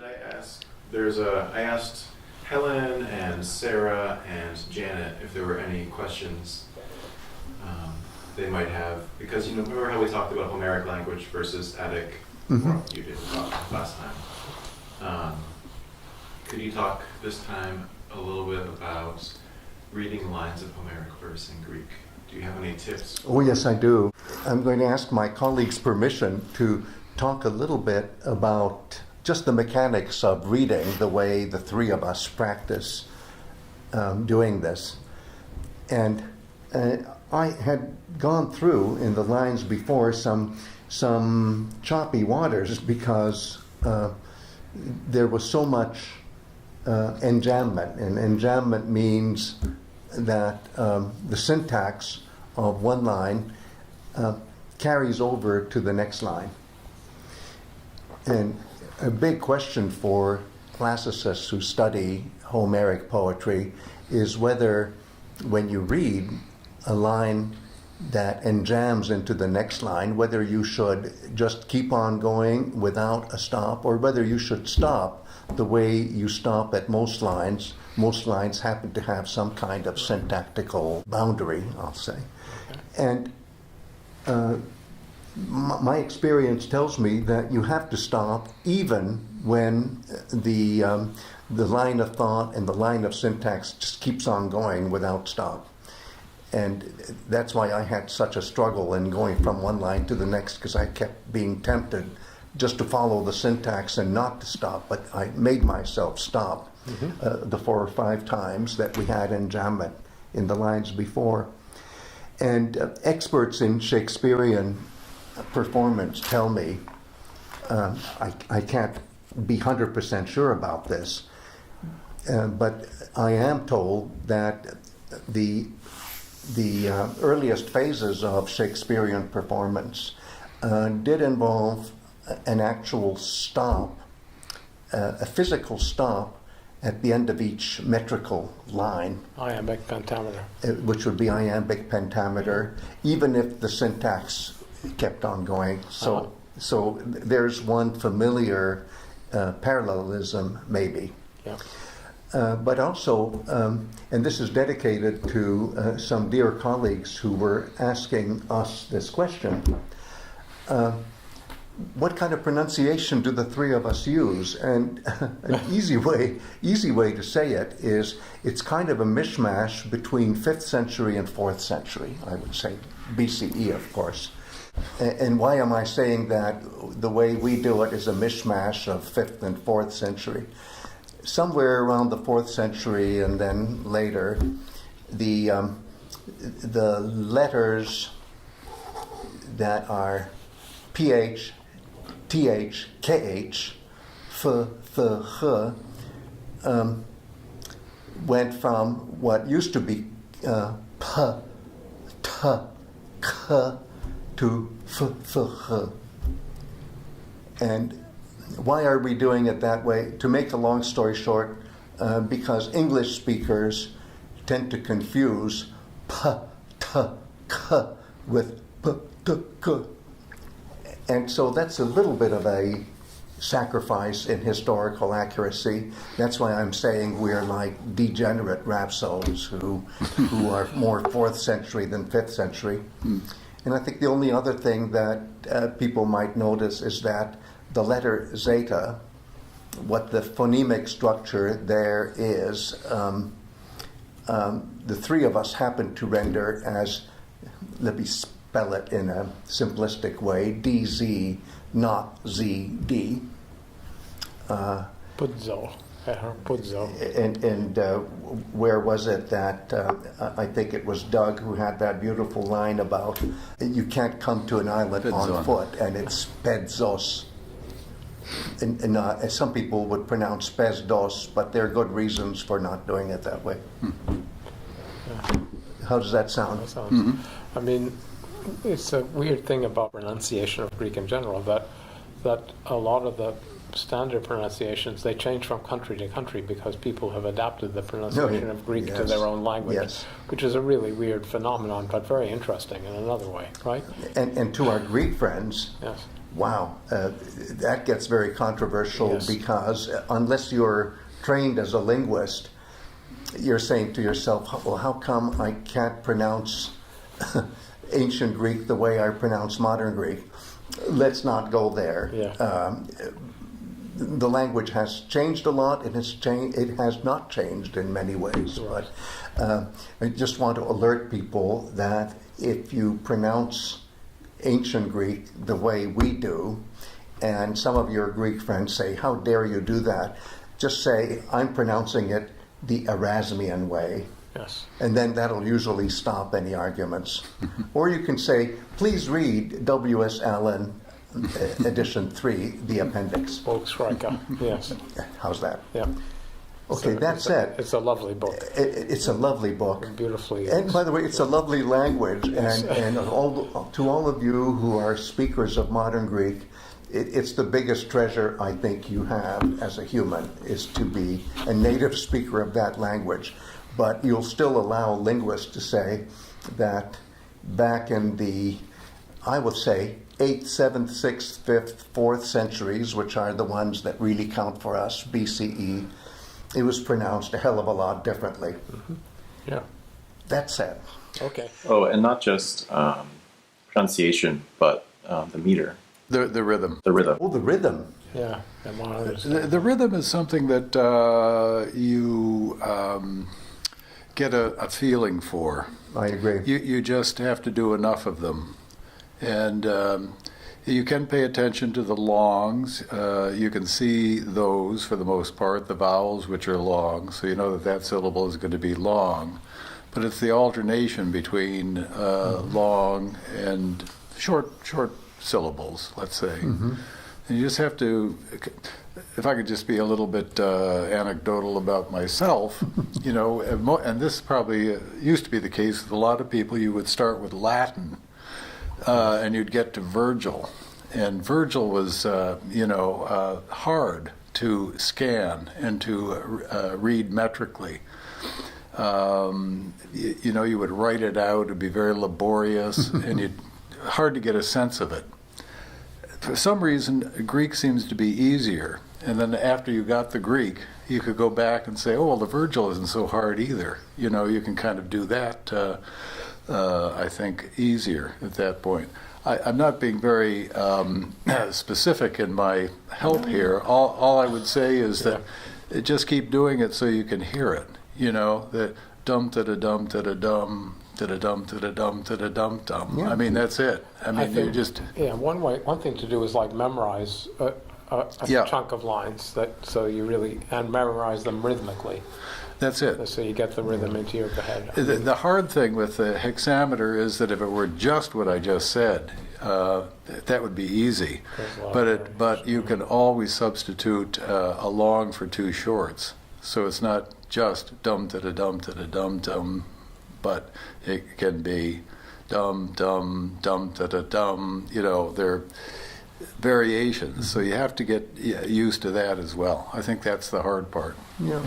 Did I ask? I asked Helen and Sarah and Janet if there were any questions they might have, because remember how we talked about Homeric language versus Attic? Well, you did talk last time. Could you talk this time a little bit about reading lines of Homeric verse in Greek? Do you have any tips? Oh, yes, I do. I'm going to ask my colleagues' permission to talk a little bit about just the mechanics of reading, the way the three of us practice doing this. And I had gone through in the lines before some choppy waters because there was so much enjambment. And enjambment means that the syntax of one line carries over to the next line. And a big question for classicists who study Homeric poetry is whether when you read a line that enjambs into the next line, whether you should just keep on going without a stop, or whether you should stop the way you stop at most lines. Most lines happen to have some kind of syntactical boundary, I'll say. And my experience tells me that you have to stop even when the line of thought and the line of syntax just keeps on going without stop. And that's why I had such a struggle in going from one line to the next, because I kept being tempted just to follow the syntax and not to stop, but I made myself stop the 4 or 5 times that we had enjambment in the lines before. And experts in Shakespearean performance tell me, I can't be 100% sure about this, but I am told that the earliest phases of Shakespearean performance did involve an actual stop, a physical stop at the end of each metrical line. Iambic pentameter. Which would be iambic pentameter, even if the syntax kept on going. So there's one familiar parallelism, maybe. Yeah. But also, and this is dedicated to some dear colleagues who were asking us this question, what kind of pronunciation do the three of us use? And an easy way to say it is it's kind of a mishmash between 5th century and 4th century, I would say, BCE, of course. And why am I saying that the way we do it is a mishmash of 5th and 4th century? Somewhere around the 4th century and then later, the letters that are PH, TH, KH, F, Th, H, went from what used to be P, T, K to F, Th, H. And why are we doing it that way? To make a long story short, because English speakers tend to confuse P, T, K with P, T, K. And so that's a little bit of a sacrifice in historical accuracy. That's why I'm saying we're like degenerate rhapsodes who are more 4th century than 5th century. And I think the only other thing that people might notice is that the letter zeta, what the phonemic structure there is, the three of us happen to render as, let me spell it in a simplistic way, DZ, not ZD. Pudzo. And where was it that, I think it was Doug who had that beautiful line about you can't come to an island on foot, and it's pedzos. And some people would pronounce pezdos, but there are good reasons for not doing it that way. Yeah. How does that sound? That sounds, I mean, it's a weird thing about pronunciation of Greek in general, that a lot of the standard pronunciations, they change from country to country because people have adapted the pronunciation of Greek to their own language, which is a really weird phenomenon, but very interesting in another way, right? And to our Greek friends, Wow, that gets very controversial Yes. because unless you're trained as a linguist, you're saying to yourself, well, how come I can't pronounce ancient Greek the way I pronounce modern Greek? Let's not go there. Yeah. The language has changed a lot. It has not changed in many ways. Right. But I just want to alert people that if you pronounce ancient Greek the way we do, and some of your Greek friends say, how dare you do that? Just say, I'm pronouncing it the Erasmian way. Yes. And then that'll usually stop any arguments. Or you can say, please read W.S. Allen, edition 3, the appendix. Volksreicher. Yes. How's that? Yeah. Okay, So that's it. It's a lovely book. It's a lovely book. Beautifully. And by the way, it's a lovely language. Yes. And to all of you who are speakers of modern Greek, it's the biggest treasure I think you have as a human, is to be a native speaker of that language. But you'll still allow linguists to say that back in the, I would say, 8th, 7th, 6th, 5th, 4th centuries, which are the ones that really count for us, BCE, it was pronounced a hell of a lot differently. Mm-hmm. Yeah. That's it. Okay. Oh, and not just pronunciation, but the meter, The rhythm. the rhythm. Oh, the rhythm. Yeah. And one other The rhythm is something that you get a feeling for. I agree. You just have to do enough of them. And you can pay attention to the longs. You can see those, for the most part, the vowels, which are long, so you know that syllable is going to be long. But it's the alternation between long and short syllables, let's say. Mm-hmm. And you just have to, if I could just be a little bit anecdotal about myself, you know, and this probably used to be the case with a lot of people. You would start with Latin, and you'd get to Virgil. And Virgil was, hard to scan and to read metrically. You would write it out. It'd be very laborious, and hard to get a sense of it. For some reason, Greek seems to be easier. And then after you got the Greek, you could go back and say, oh, well, the Virgil isn't so hard either. You know, you can kind of do that, I think, easier at that point. I'm not being very specific in my help here. All I would say is that just keep doing it so you can hear it. You know, the dum da da dum da da dum da da dum da da dum da da dum dum. Yeah. I mean, that's it. I mean, you think, just one thing to do is like memorize a Yeah. chunk of lines and memorize them rhythmically, that's it. so you get the rhythm into your head. The hard thing with the hexameter is that if it were just what I just said, that would be easy. There's a lot of But you can always substitute a long for two shorts. So it's not just dum da da dum da da dum dum, but it can be dum dum dum da da dum. You know, they're variations. So you have to get used to that as well. I think that's the hard part. Yeah.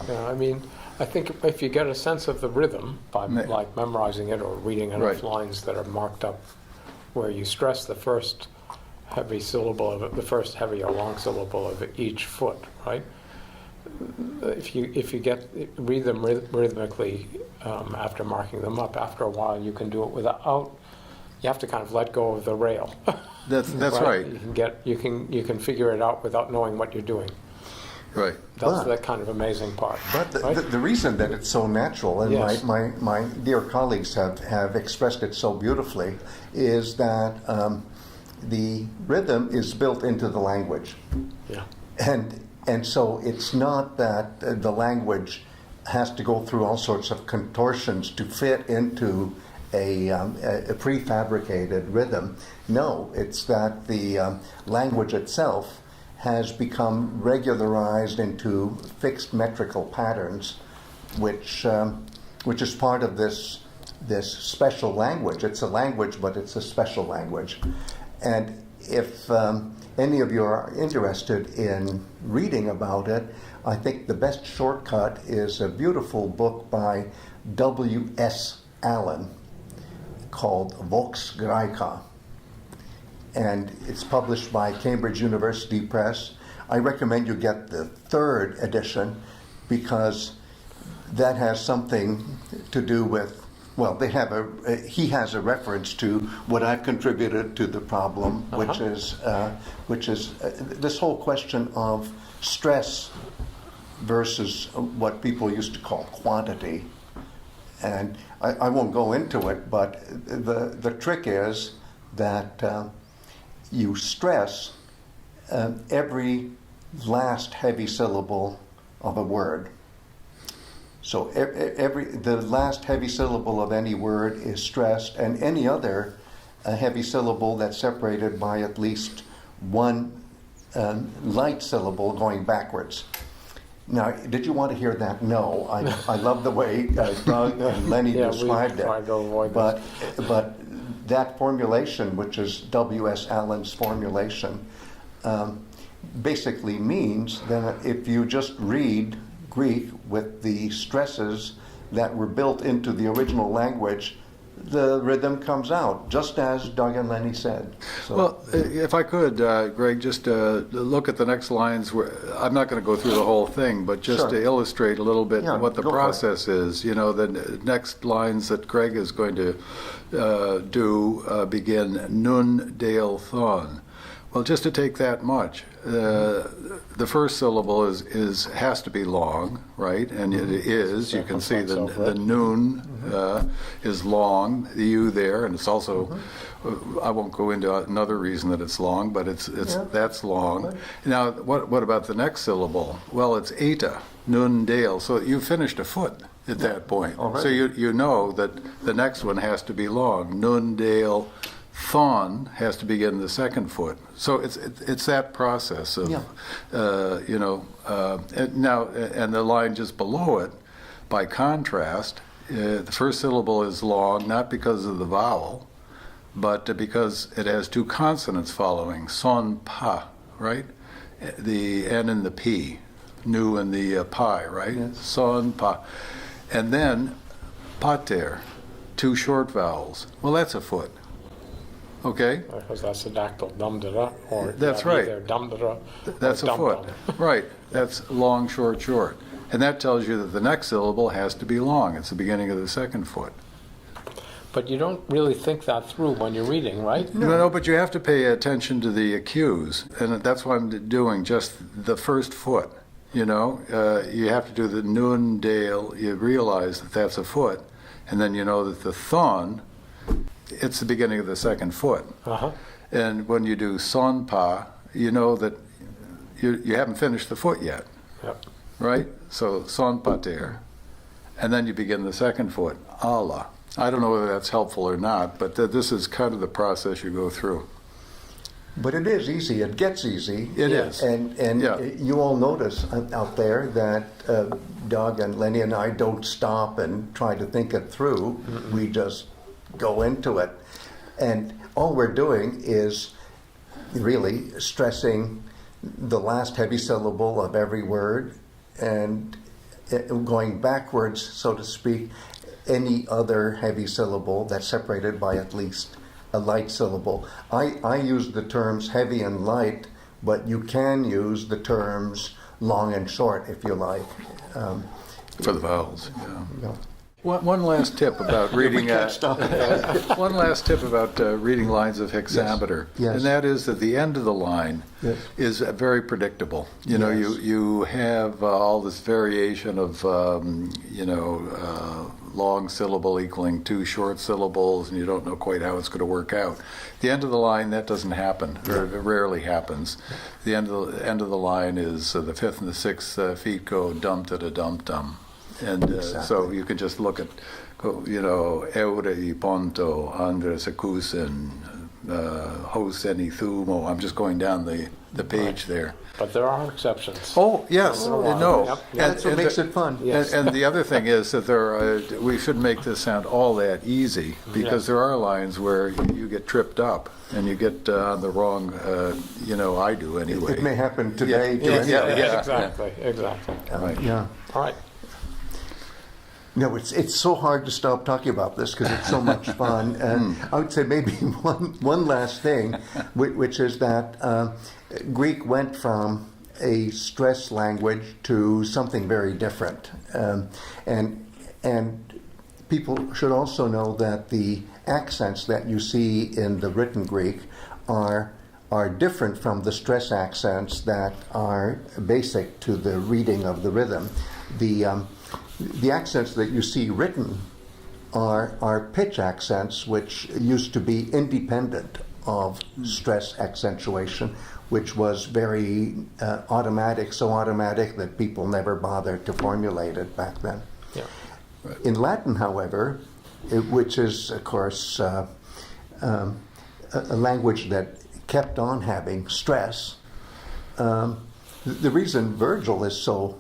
Yeah, I mean, I think if you get a sense of the rhythm by like memorizing it or reading enough Right. lines that are marked up where you stress the first heavy syllable of it, the first heavy or long syllable of each foot, right? If you read them rhythmically after marking them up, after a while you can do it without. You have to kind of let go of the rail. That's right. You can figure it out without knowing what you're doing. Right. That's But- the kind of amazing part. But right? the reason that it's so natural, and Yes. my dear colleagues have expressed it so beautifully, is that the rhythm is built into the language. Yeah. And so it's not that the language has to go through all sorts of contortions to fit into a prefabricated rhythm. No, it's that the language itself has become regularized into fixed metrical patterns, which is part of this special language. It's a language, but it's a special language. And if any of you are interested in reading about it, I think the best shortcut is a beautiful book by W.S. Allen called Vox Graeca. and it's published by Cambridge University Press. I recommend you get the third edition because that has something to do with, well, he has a reference to what I've contributed to the problem, which is this whole question of stress versus what people used to call quantity. And I won't go into it, but the trick is that you stress every last heavy syllable of a word. So the last heavy syllable of any word is stressed, and any other heavy syllable that's separated by at least one light syllable going backwards. Now, did you want to hear that? No. I love the way Doug and Lenny described it. But that formulation, which is W.S. Allen's formulation, basically means that if you just read Greek with the stresses that were built into the original language, the rhythm comes out, just as Doug and Lenny said. So, well, if I could, Greg, just look at the next lines. I'm not going to go through the whole thing, but just to illustrate a little bit what the process is. You know, the next lines that Greg is going to do begin nun, dale, thon. Well, just to take that much, the first syllable has to be long, right? And it is. You can see the nun is long, the U there, and it's also. I won't go into another reason that it's long, but that's long. Now, what about the next syllable? Well, it's eta, nun, dale. So you finished a foot at that point. So you know that the next one has to be long. Nun, dale. Thon has to begin the second foot. So it's that process of, and the line just below it, by contrast, the first syllable is long, not because of the vowel, but because it has two consonants following, son, pa, right? The N and the P, nu and the pi, right? Yes. Son, pa. And then pater, two short vowels. Well, that's a foot. Okay. Because that's a dactyl, dum-da-da, or that's right. Either dum-da-da. That's a foot. Right. That's long, short, short. And that tells you that the next syllable has to be long. It's the beginning of the second foot. But you don't really think that through when you're reading, right? No, but you have to pay attention to the cues. And that's what I'm doing, just the first foot. You know, you have to do the nun, dale. You realize that that's a foot. And then you know that the thon, it's the beginning of the second foot. And when you do son, pa, you know that you haven't finished the foot yet. Yep. Right? So son, pater. And then you begin the second foot, Allah. I don't know whether that's helpful or not, but this is kind of the process you go through. but it is easy. It gets easy. It is. And you all notice out there that Doug and Lenny and I don't stop and try to think it through. Mm-hmm. We just go into it. And all we're doing is really stressing the last heavy syllable of every word and going backwards, so to speak, any other heavy syllable that's separated by at least a light syllable. I use the terms heavy and light, but you can use the terms long and short if you like. For the vowels, yeah. One last tip about reading. One last tip about reading lines of hexameter, yes. And that is that the end of the line is very predictable. You know, you have all this variation of long syllable equaling two short syllables, and you don't know quite how it's going to work out. The end of the line, that doesn't happen, or it rarely happens. The end of the line is the fifth and the sixth feet go dum-ta-da-dum-dum. And exactly. So you can just look at, eure y ponto, andres acusen, hos any thumo. I'm just going down the page there. But there are exceptions. Oh, yes, no. Yep. That's what makes it fun. Yes. And the other thing is that we shouldn't make this sound all that easy, because there are lines where you get tripped up and you get on the wrong, I do anyway. It may happen today. Exactly. Right. Yeah. All right. No, it's so hard to stop talking about this because it's so much fun. I would say maybe one last thing, which is that Greek went from a stress language to something very different, and people should also know that the accents that you see in the written Greek are different from the stress accents that are basic to the reading of the rhythm. The accents that you see written are pitch accents, which used to be independent of stress accentuation, which was very automatic, so automatic that people never bothered to formulate it back then. Yeah. In Latin, however, which is, of course, a language that kept on having stress, the reason Virgil is so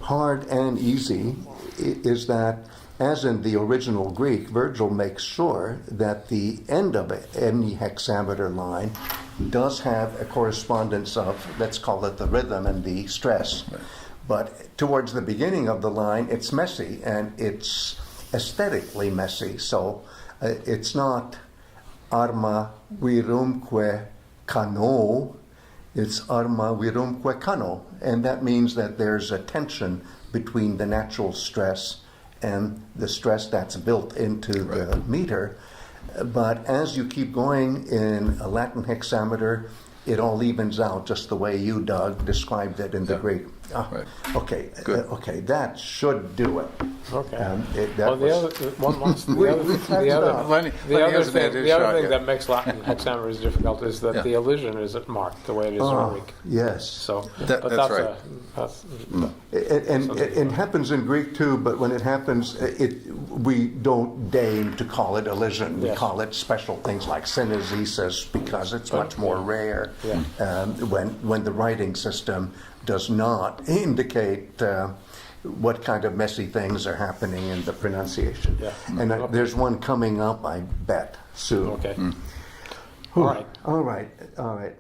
hard and easy is that, as in the original Greek, Virgil makes sure that the end of any hexameter line does have a correspondence of, let's call it the rhythm and the stress. Right. But towards the beginning of the line, it's messy and it's aesthetically messy. So it's not arma virumque cano, it's arma virumque cano. And that means that there's a tension between the natural stress and the stress that's built into the meter. But as you keep going in a Latin hexameter, it all evens out just the way you, Doug, described it in the Greek. Right. Okay, Good. Okay, that should do it. Okay. That was- The other thing that makes Latin hexameters difficult is that the elision isn't marked the way it is in Greek. Yes. So, That's right. It happens in Greek too, but when it happens, we don't deign to call it elision. We Yes. call it special things like synesis because it's much more rare when the writing system does not indicate what kind of messy things are happening in the pronunciation. Yeah. And there's one coming up, I bet, soon. Okay. All right. All right. All right.